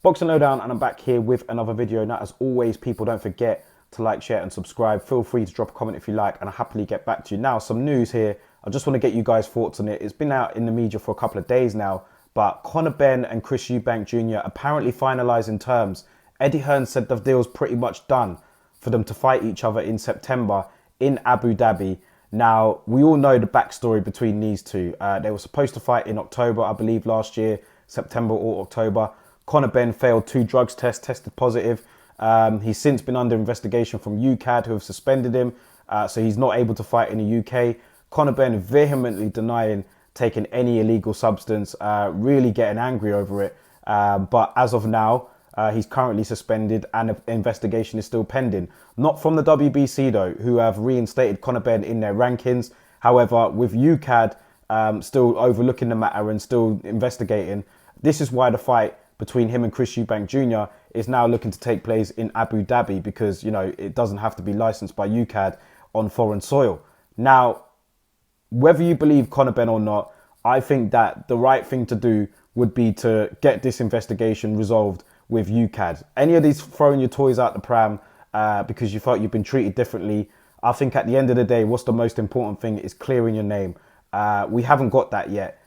Boxing Lowdown, and I'm back here with another video. Now, as always, people, don't forget to like, share and subscribe. Feel free to drop a comment if you like, and I'll happily get back to you. Now, some news here. I just want to get you guys' thoughts on it. It's been out in the media for a couple of days now, but Jr-Benn and Eubank Jr. apparently finalising terms. Eddie Hearn said the deal's pretty much done for them to fight each other in September in Abu Dhabi. Now, we all know the backstory between these two. They were supposed to fight in October, I believe, last year, September or October. Jr-Benn failed 2 drugs tests, tested positive. He's since been under investigation from UCAD, who have suspended him, so he's not able to fight in the UK. Jr-Benn vehemently denying taking any illegal substance, really getting angry over it. But as of now, he's currently suspended and an investigation is still pending. Not from the WBC though, who have reinstated Jr-Benn in their rankings. However, with UCAD still overlooking the matter and still investigating, this is why the fight between him and Eubank Jr. is now looking to take place in Abu Dhabi, because, you know, it doesn't have to be licensed by UCAD on foreign soil. Now, whether you believe Jr-Benn or not, I think that the right thing to do would be to get this investigation resolved with UCAD. Any of these throwing your toys out the pram because you felt you've been treated differently, I think at the end of the day, what's the most important thing is clearing your name. We haven't got that yet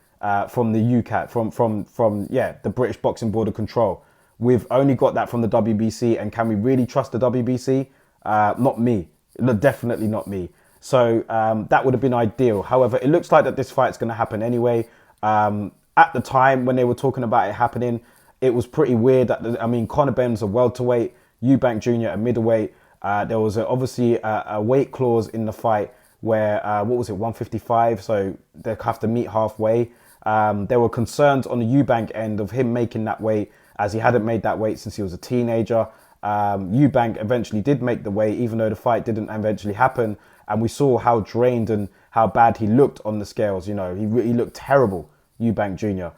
from the UCAD, from the British Boxing Board of Control. We've only got that from the WBC, and can we really trust the WBC? Not me. Definitely not me. So that would have been ideal. However, it looks like that this fight's going to happen anyway. At the time when they were talking about it happening, it was pretty weird. I mean, Jr-Benn's a welterweight, Eubank Jr. a middleweight. There was obviously a weight clause in the fight where, what was it, 155? So they have to meet halfway. There were concerns on the Eubank end of him making that weight, as he hadn't made that weight since he was a teenager. Eubank eventually did make the weight, even though the fight didn't eventually happen. And we saw how drained and how bad he looked on the scales. You know, he looked terrible, Eubank Jr.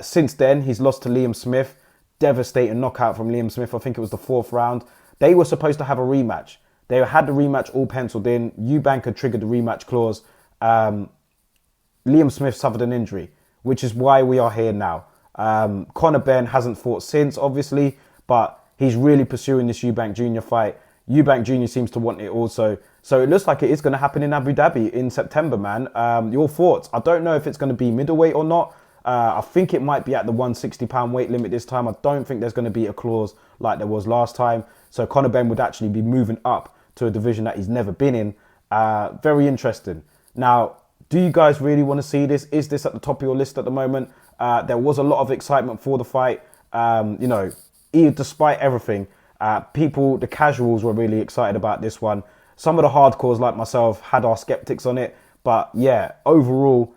Since then, he's lost to Liam Smith. Devastating knockout from Liam Smith. I think it was the 4th round. They were supposed to have a rematch. They had the rematch all penciled in. Eubank had triggered the rematch clause. Liam Smith suffered an injury, which is why we are here now. Jr-Benn hasn't fought since, obviously, but he's really pursuing this Eubank Jr. fight. Eubank Jr. seems to want it also. So it looks like it is going to happen in Abu Dhabi in September, man. Your thoughts? I don't know if it's going to be middleweight or not. I think it might be at the 160-pound weight limit this time. I don't think there's going to be a clause like there was last time. So Jr-Benn would actually be moving up to a division that he's never been in. Very interesting. Now, do you guys really want to see this? Is this at the top of your list at the moment? There was a lot of excitement for the fight. You know, despite everything, people, the casuals, were really excited about this one. Some of the hardcores like myself had our skeptics on it. But yeah, overall,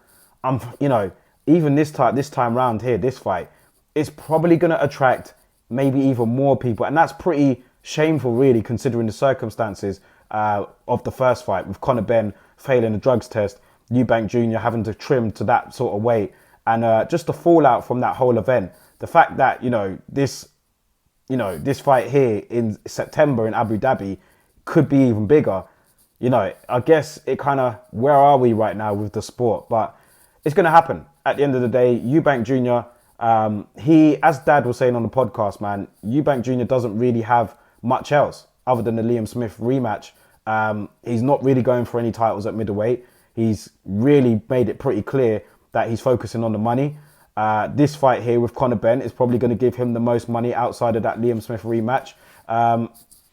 you know, even this time round here, this fight, it's probably going to attract maybe even more people. And that's pretty shameful, really, considering the circumstances of the first fight, with Jr-Benn failing a drugs test, Eubank Jr. having to trim to that sort of weight, and just the fallout from that whole event. The fact that, this fight here in September in Abu Dhabi could be even bigger. I guess it kind of, where are we right now with the sport? But it's going to happen. At the end of the day, Eubank Jr., he, as Dad was saying on the podcast, man, Eubank Jr. doesn't really have much else other than the Liam Smith rematch. He's not really going for any titles at middleweight. He's really made it pretty clear that he's focusing on the money. This fight here with Jr-Benn is probably going to give him the most money outside of that Liam Smith rematch.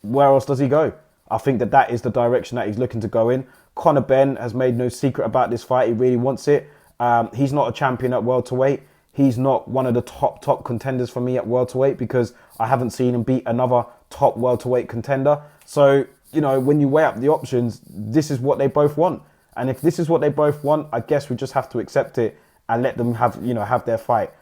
Where else does he go? I think that is the direction that he's looking to go in. Jr-Benn has made no secret about this fight. He really wants it. He's not a champion at welterweight. He's not one of the top contenders for me at welterweight, because I haven't seen him beat another top welterweight contender. So, when you weigh up the options, this is what they both want. And if this is what they both want, I guess we just have to accept it and let them have their fight.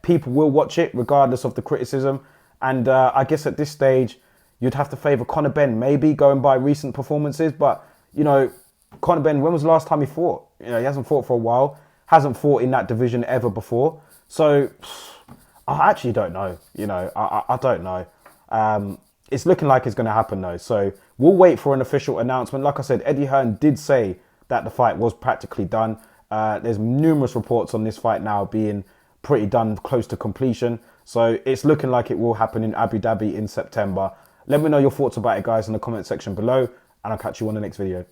People will watch it regardless of the criticism. And I guess at this stage, you'd have to favour Jr-Benn, maybe going by recent performances. But, Jr-Benn, when was the last time he fought? He hasn't fought for a while. Hasn't fought in that division ever before. So, I actually don't know. I don't know. It's looking like it's going to happen though. So, we'll wait for an official announcement. Like I said, Eddie Hearn did say that the fight was practically done. There's numerous reports on this fight now being pretty done, close to completion. So it's looking like it will happen in Abu Dhabi in September. Let me know your thoughts about it, guys, in the comment section below, and I'll catch you on the next video.